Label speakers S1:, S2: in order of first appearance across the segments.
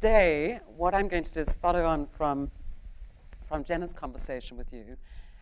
S1: today, what I'm going to do is follow on from Jenna's conversation with you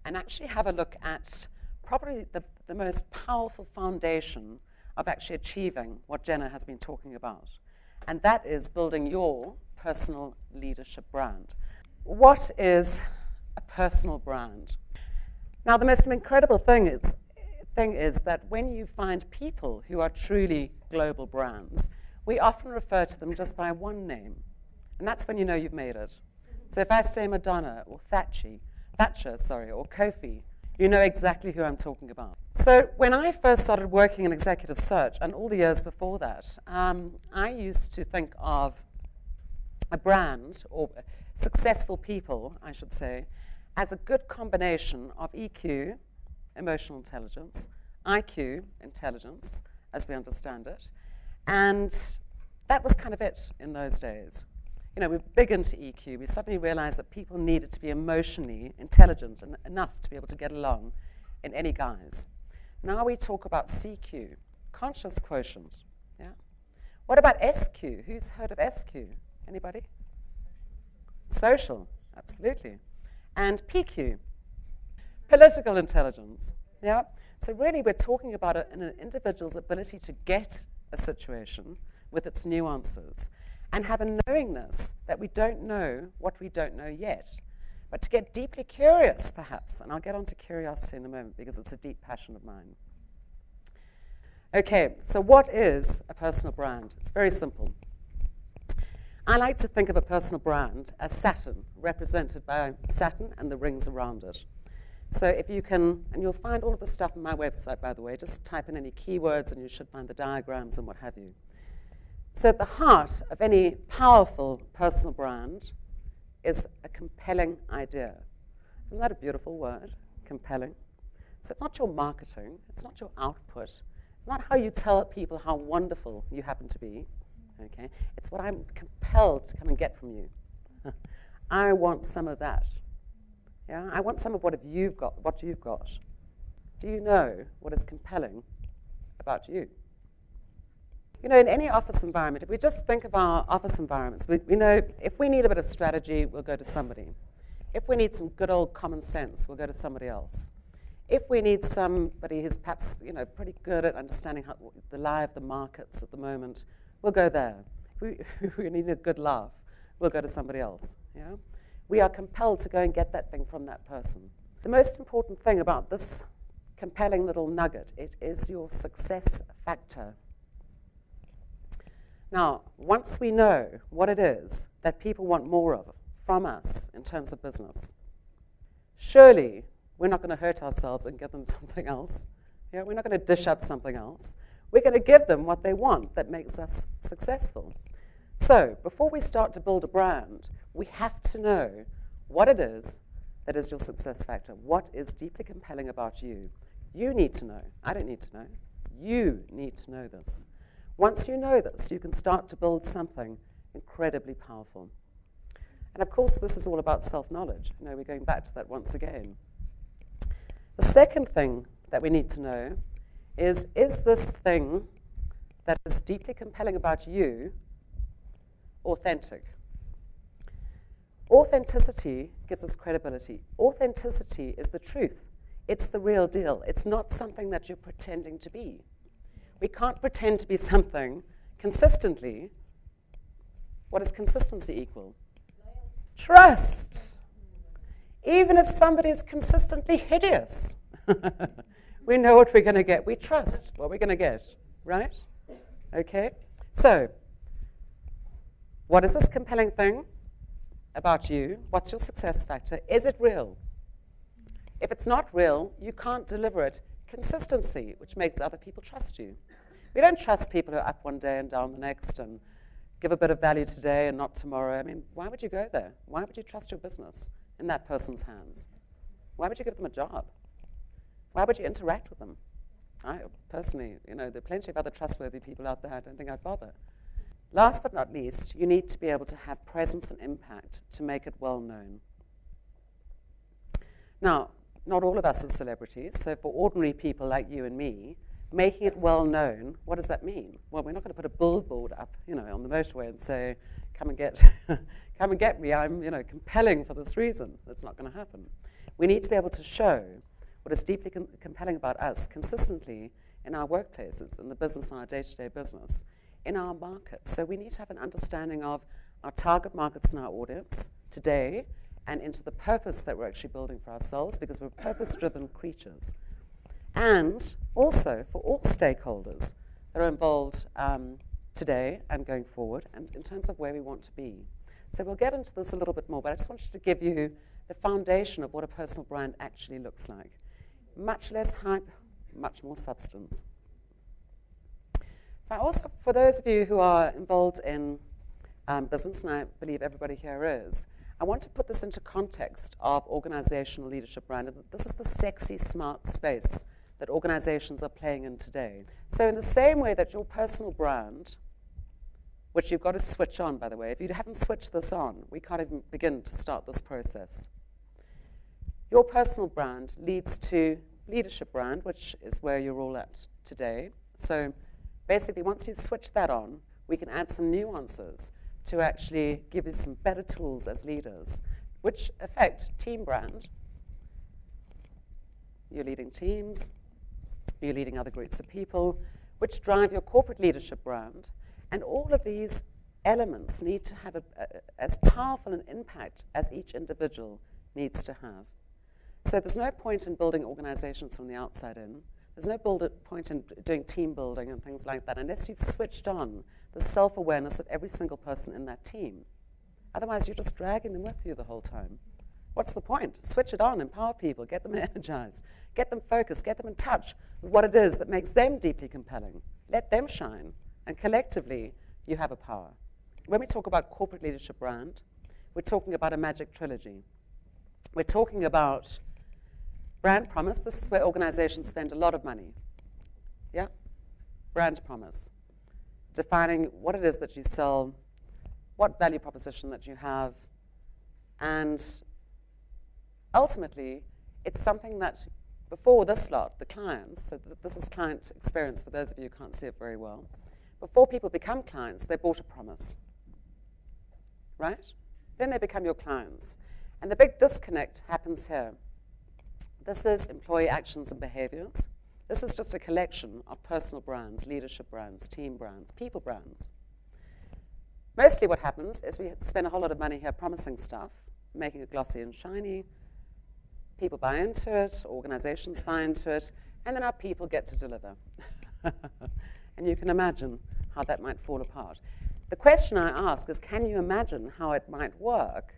S1: and actually have a look at probably the most powerful foundation of actually achieving what Jenna has been talking about. And that is building your personal leadership brand. What is a personal brand? Now, the most incredible thing is that when you find people who are truly global brands, we often refer to them just by one name. And that's when you know you've made it. So if I say Madonna or Thatcher, or Kofi, you know exactly who I'm talking about. So when I first started working in executive search, and all the years before that, I used to think of a brand, or successful people, I should say, as a good combination of EQ, emotional intelligence, IQ, intelligence, as we understand it, and that was kind of it in those days. You know, we were big into EQ. We suddenly realized that people needed to be emotionally intelligent and enough to be able to get along in any guise. Now we talk about CQ, conscious quotient. Yeah. What about SQ? Who's heard of SQ? Anybody? Social, absolutely. And PQ, political intelligence. Yeah. So really, we're talking about an individual's ability to get a situation with its nuances, and have a knowingness that we don't know what we don't know yet, but to get deeply curious, perhaps. And I'll get onto curiosity in a moment because it's a deep passion of mine. Okay, so what is a personal brand? It's very simple. I like to think of a personal brand as Saturn, represented by Saturn and the rings around it. So if you can, and you'll find all of the stuff on my website, by the way, just type in any keywords and you should find the diagrams and what have you. So at the heart of any powerful personal brand is a compelling idea. Isn't that a beautiful word? Compelling. So it's not your marketing, it's not your output, it's not how you tell people how wonderful you happen to be. Okay? It's what I'm compelled to come and get from you. I want some of that. Yeah? I want some of what you've got. Do you know what is compelling about you? You know, in any office environment, if we just think of our office environments, we know if we need a bit of strategy, we'll go to somebody. If we need some good old common sense, we'll go to somebody else. If we need somebody who's perhaps, you know, pretty good at understanding the lie of the markets at the moment, we'll go there. If we need a good laugh, we'll go to somebody else. Yeah? We are compelled to go and get that thing from that person. The most important thing about this compelling little nugget, it is your success factor. Now, once we know what it is that people want more of from us in terms of business, surely we're not going to hurt ourselves and give them something else. Yeah, we're not going to dish up something else. We're going to give them what they want that makes us successful. So, before we start to build a brand, we have to know what it is that is your success factor. What is deeply compelling about you? You need to know. I don't need to know. You need to know this. Once you know this, you can start to build something incredibly powerful. And of course, this is all about self-knowledge. You know, we're going back to that once again. The second thing that we need to know is this thing that is deeply compelling about you authentic? Authenticity gives us credibility. Authenticity is the truth. It's the real deal. It's not something that you're pretending to be. We can't pretend to be something consistently. What does consistency equal? Trust. Even if somebody is consistently hideous, we know what we're going to get. We trust what we're going to get, right? Okay? So, what is this compelling thing about you? What's your success factor? Is it real? If it's not real, you can't deliver it. Consistency, which makes other people trust you. We don't trust people who are up one day and down the next and give a bit of value today and not tomorrow. I mean, why would you go there? Why would you trust your business in that person's hands? Why would you give them a job? Why would you interact with them? I personally, you know, there are plenty of other trustworthy people out there. I don't think I'd bother. Last but not least, you need to be able to have presence and impact to make it well known. Now, not all of us are celebrities, so for ordinary people like you and me, making it well known, what does that mean? Well, we're not going to put a billboard up, you know, on the motorway and say, come and get, come and get me. I'm, compelling for this reason. That's not going to happen. We need to be able to show what is deeply compelling about us consistently in our workplaces, in the business, in our day-to-day business, in our markets. So we need to have an understanding of our target markets and our audience today and into the purpose that we're actually building for ourselves, because we're purpose-driven creatures. And also for all stakeholders that are involved today and going forward, and in terms of where we want to be. So we'll get into this a little bit more, but I just wanted to give you the foundation of what a personal brand actually looks like. Much less hype, much more substance. So also, for those of you who are involved in business, and I believe everybody here is, I want to put this into context of organizational leadership brand. This is the sexy, smart space that organizations are playing in today. So in the same way that your personal brand, which you've got to switch on, by the way, if you haven't switched this on, we can't even begin to start this process. Your personal brand leads to leadership brand, which is where you're all at today. So basically, once you've switched that on, we can add some nuances to actually give you some better tools as leaders, which affect team brand. You're leading teams, you're leading other groups of people, which drive your corporate leadership brand. And all of these elements need to have as powerful an impact as each individual needs to have. So there's no point in building organizations from the outside in. There's no point in doing team building and things like that unless you've switched on the self-awareness of every single person in that team. Otherwise, you're just dragging them with you the whole time. What's the point? Switch it on, empower people, get them energized, get them focused, get them in touch with what it is that makes them deeply compelling. Let them shine, and collectively, you have a power. When we talk about corporate leadership brand, we're talking about a magic trilogy. We're talking about brand promise. This is where organizations spend a lot of money. Yeah? Brand promise. Defining what it is that you sell, what value proposition that you have, and ultimately, it's something that before this lot, the clients, so this is client experience for those of you who can't see it very well, before people become clients, they bought a promise, right? Then they become your clients. And the big disconnect happens here. This is employee actions and behaviors. This is just a collection of personal brands, leadership brands, team brands, people brands. Mostly what happens is we spend a whole lot of money here promising stuff, making it glossy and shiny. People buy into it, organizations buy into it, and then our people get to deliver. And you can imagine how that might fall apart. The question I ask is, can you imagine how it might work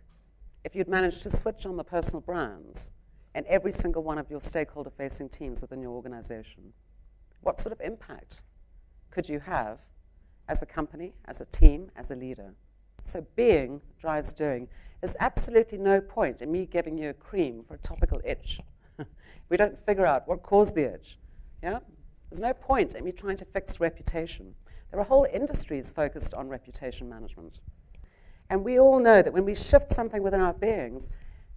S1: if you'd managed to switch on the personal brands in every single one of your stakeholder-facing teams within your organization? What sort of impact could you have as a company, as a team, as a leader? So being drives doing. There's absolutely no point in me giving you a cream for a topical itch. We don't figure out what caused the itch. Yeah? There's no point in me trying to fix reputation. There are whole industries focused on reputation management. And we all know that when we shift something within our beings,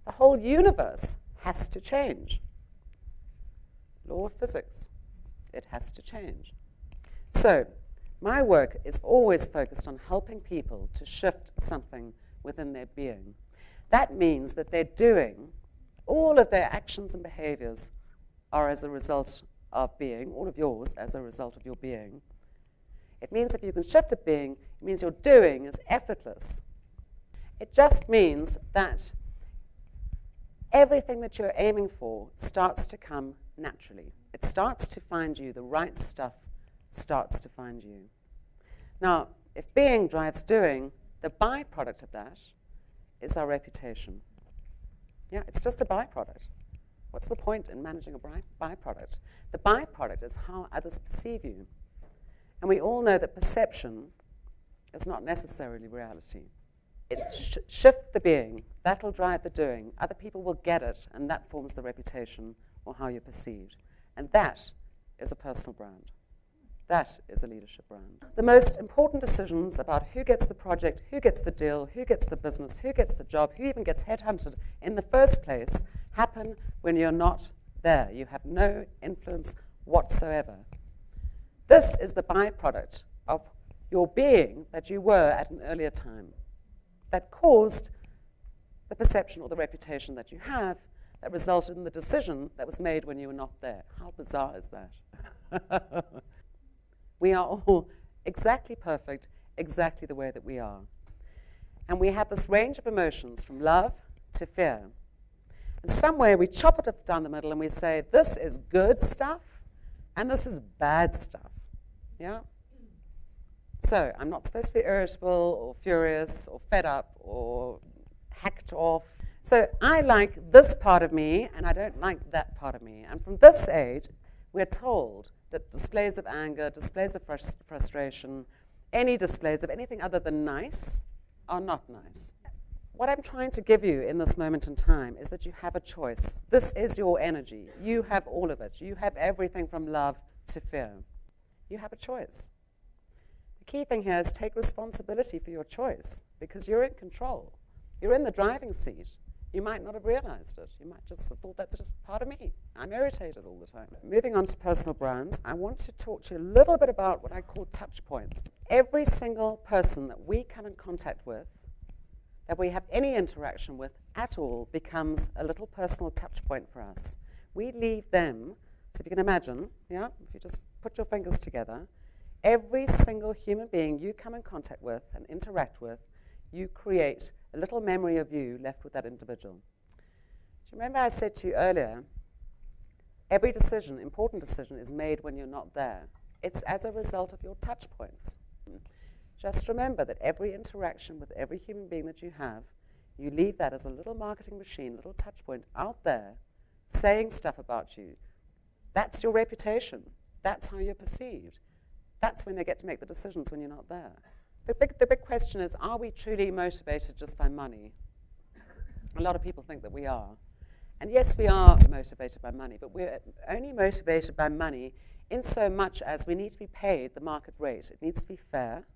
S1: the whole universe has to change. Law of physics. It has to change. So my work is always focused on helping people to shift something within their being. That means that they're doing, all of their actions and behaviors are as a result of being, all of yours as a result of your being. It means if you can shift a being, it means your doing is effortless. It just means that everything that you're aiming for starts to come naturally. It starts to find you, the right stuff starts to find you. Now, if being drives doing, the byproduct of that is our reputation. Yeah, it's just a byproduct. What's the point in managing a byproduct? The byproduct is how others perceive you. And we all know that perception is not necessarily reality. It shift the being, that'll drive the doing. Other people will get it, and that forms the reputation or how you're perceived. And that is a personal brand. That is a leadership brand. The most important decisions about who gets the project, who gets the deal, who gets the business, who gets the job, who even gets headhunted in the first place happen when you're not there. You have no influence whatsoever. This is the byproduct of your being that you were at an earlier time. that caused the perception or the reputation that you have that resulted in the decision that was made when you were not there. How bizarre is that? We are all exactly perfect, exactly the way that we are. And we have this range of emotions from love to fear. And somewhere we chop it down the middle and we say, this is good stuff and this is bad stuff. Yeah? So I'm not supposed to be irritable or furious or fed up or hacked off. So I like this part of me and I don't like that part of me. And from this age, we're told that displays of anger, displays of frustration, any displays of anything other than nice are not nice. What I'm trying to give you in this moment in time is that you have a choice. This is your energy. You have all of it. You have everything from love to fear. You have a choice. The key thing here is take responsibility for your choice because you're in control. You're in the driving seat. You might not have realized it. You might just have thought that's just part of me. I'm irritated all the time. Moving on to personal brands, I want to talk to you a little bit about what I call touch points. Every single person that we come in contact with, that we have any interaction with at all, becomes a little personal touch point for us. We leave them, so if you can imagine, yeah, if you just put your fingers together, every single human being you come in contact with and interact with, you create a little memory of you left with that individual. Do you remember I said to you earlier, every decision, important decision, is made when you're not there. It's as a result of your touch points. Just remember that every interaction with every human being that you have, you leave that as a little marketing machine, a little touch point out there, saying stuff about you. That's your reputation. That's how you're perceived. That's when they get to make the decisions when you're not there. The big question is, are we truly motivated just by money? A lot of people think that we are. And yes, we are motivated by money, but we're only motivated by money in so much as we need to be paid the market rate. It needs to be fair.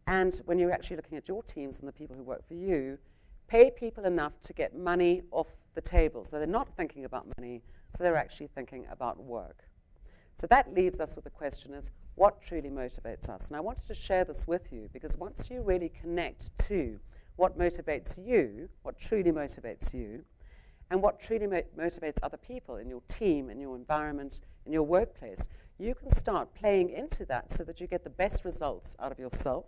S1: And when you're actually looking at your teams and the people who work for you, pay people enough to get money off the table. So they're not thinking about money, so they're actually thinking about work. So that leaves us with the question is, what truly motivates us? And I wanted to share this with you because once you really connect to what motivates you, what truly motivates you, and what truly motivates other people in your team, in your environment, in your workplace, you can start playing into that so that you get the best results out of yourself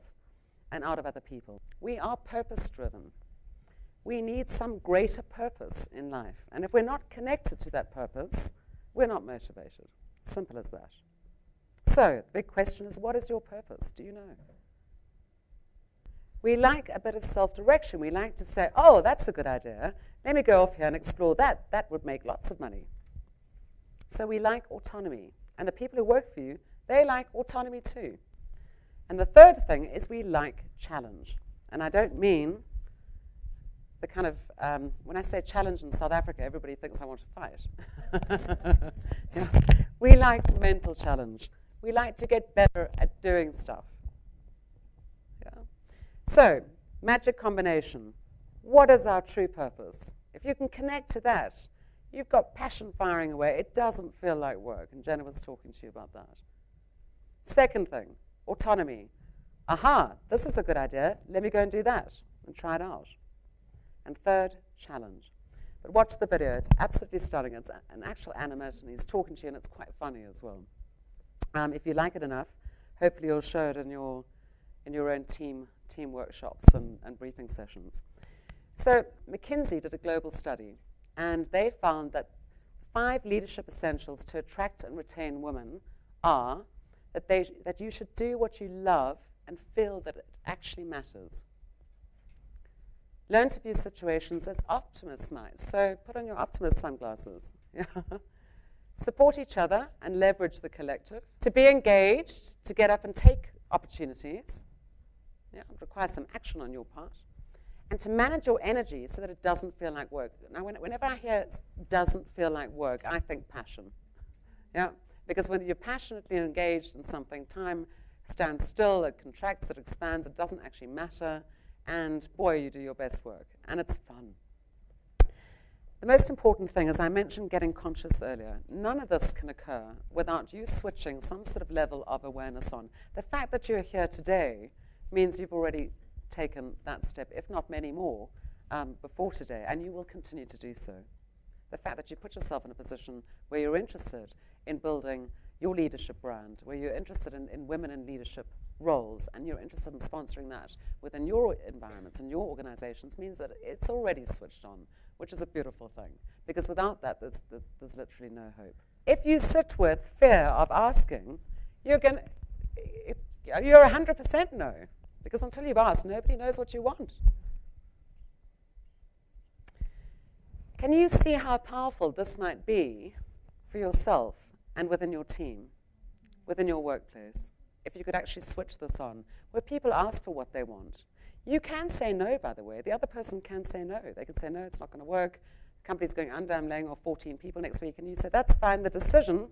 S1: and out of other people. We are purpose-driven. We need some greater purpose in life. And if we're not connected to that purpose, we're not motivated. Simple as that. So the big question is, what is your purpose? Do you know? We like a bit of self-direction. We like to say, oh, that's a good idea. Let me go off here and explore that. That would make lots of money. So we like autonomy. And the people who work for you, they like autonomy too. And the third thing is we like challenge. And I don't mean the kind of, when I say challenge in South Africa, everybody thinks I want to fight. Yeah. We like mental challenge. We like to get better at doing stuff. Yeah. So, magic combination. What is our true purpose? If you can connect to that, you've got passion firing away. It doesn't feel like work. And Jenna was talking to you about that. Second thing, autonomy. Aha, this is a good idea. Let me go and do that and try it out. And third, challenge. But watch the video. It's absolutely stunning. It's an actual animate, and he's talking to you, and it's quite funny as well. If you like it enough, hopefully you'll show it in your own team workshops and briefing sessions. So McKinsey did a global study, and they found that 5 leadership essentials to attract and retain women are that you should do what you love and feel that it actually matters. Learn to view situations as optimists might. So put on your optimist sunglasses. Yeah. Support each other and leverage the collective. To be engaged, to get up and take opportunities. Yeah, it requires some action on your part. And to manage your energy so that it doesn't feel like work. Now, whenever I hear it doesn't feel like work, I think passion. Yeah, because when you're passionately engaged in something, time stands still, it contracts, it expands, it doesn't actually matter. And boy, you do your best work, and it's fun. The most important thing, as I mentioned getting conscious earlier, none of this can occur without you switching some sort of level of awareness on. The fact that you're here today means you've already taken that step, if not many more, before today, and you will continue to do so. The fact that you put yourself in a position where you're interested in building your leadership brand, where you're interested in women in leadership roles, and you're interested in sponsoring that within your environments and your organizations, means that it's already switched on, which is a beautiful thing. Because without that, there's literally no hope. If you sit with fear of asking, you're 100% no. Because until you've asked, nobody knows what you want. Can you see how powerful this might be for yourself and within your team, within your workplace, if you could actually switch this on, where people ask for what they want? You can say no, by the way. The other person can say no. They can say, no, it's not going to work. The company's going under. I'm laying off 14 people next week. And you say, that's fine. The decision,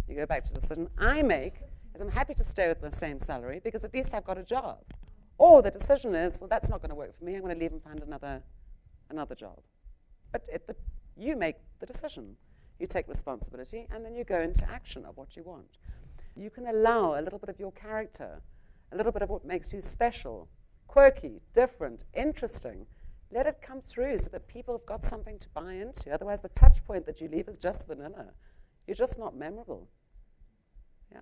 S1: you go back to the decision I make, is I'm happy to stay with the same salary because at least I've got a job. Or the decision is, well, that's not going to work for me. I'm going to leave and find another job. But you make the decision. You take responsibility, and then you go into action of what you want. You can allow a little bit of your character, a little bit of what makes you special, quirky, different, interesting. Let it come through so that people have got something to buy into. Otherwise, the touch point that you leave is just vanilla. You're just not memorable. Yeah.